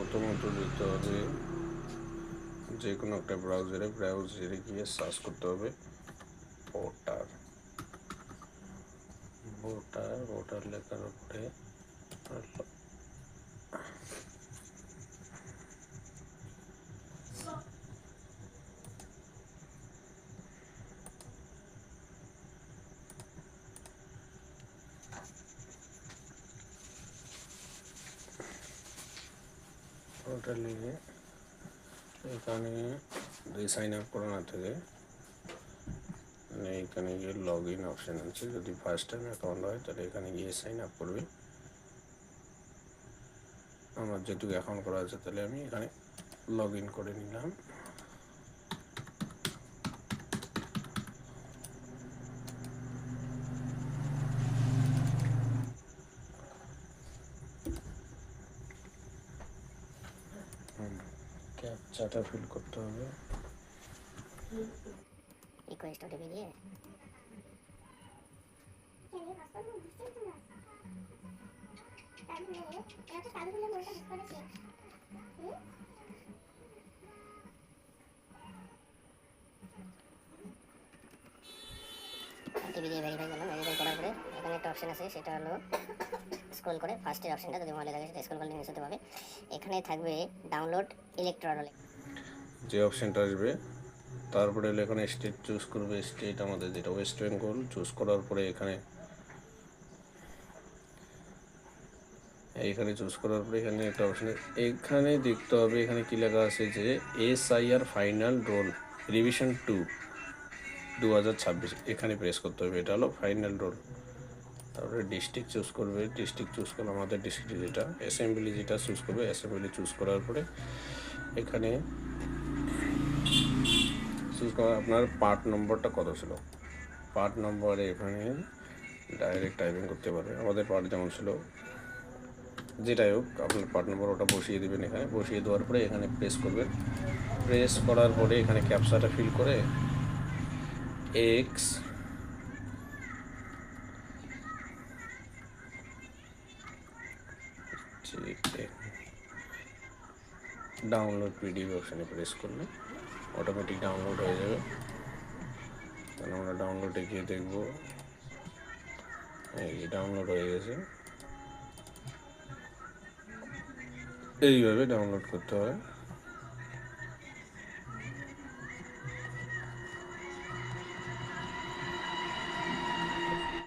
প্রথমত যেতে হবে যে কোনো একটা ব্রাউজারে গিয়ে সার্চ করতে হবে ভোটার লেখার উপরে ওটা লিখে এখানে যদি সাইন আপ করা না থাকে মানে এখানে গিয়ে লগ ইন অপশান আছে। যদি ফার্স্ট টাইম অ্যাকাউন্ট হয় তাহলে এখানে গিয়ে সাইন আপ করবে। আমার যেহেতু অ্যাকাউন্ট করা আছে তাহলে আমি এখানে লগ ইন করে নিলাম। ক্যাপচাটা ফিল করতে হবে। রিকোয়েস্ট ওটিপি দিয়ে ওটিপি দিয়ে ভেরিফাই করলাম। ভেরিফাই করার পরে এখানে একটা অপশন আছে, সেটা হলো স্ক্রল করে ফার্স্টের অপশনটা যদি মোবাইলে থাকে সেটা স্ক্রল করলে নিচে পাবে। এখানে থাকবে ডাউনলোড ইলেকট্রল। যে অপশানটা আসবে তারপরে হলে এখানে স্টেট চুজ করবে। স্টেট আমাদের যেটা ওয়েস্ট বেঙ্গল চুজ করার পরে এখানে চুজ করার পরে এখানে একটা অপশান এখানে দেখতে হবে। এখানে কী লেখা আছে যে SIR ফাইনাল রোল রিভিশন 2 2026 এখানে প্রেস করতে হবে। এটা হলো ফাইনাল রোল। তারপরে ডিস্ট্রিক্ট চুজ করবে। ডিস্ট্রিক্ট চুজ করলে আমাদের ডিস্ট্রিক্ট যেটা অ্যাসেম্বলি যেটা চুজ করবে। অ্যাসেম্বলি চুজ করার পরে এখানে চুজ করা আপনার পার্ট নম্বরটা কত ছিল, পার্ট নম্বরে এখানে ডাইরেক্ট টাইপিং করতে পারবে। আমাদের পার্ট যেমন ছিল যেটাই হোক আপনার পার্ট নম্বর ওটা বসিয়ে দেবেন। এখানে বসিয়ে দেওয়ার পরে এখানে প্রেস করবেন। প্রেস করার পরে এখানে ক্যাপচাটা ফিল করে এক্স ডাউনলোড পিডিএফ অপশানে প্রেস করলে অটোমেটিক ডাউনলোড হয়ে যাবে। তাহলে আমরা ডাউনলোডে গিয়ে দেখবো এই ডাউনলোড হয়ে গেছে। এইভাবে ডাউনলোড করতে হয়।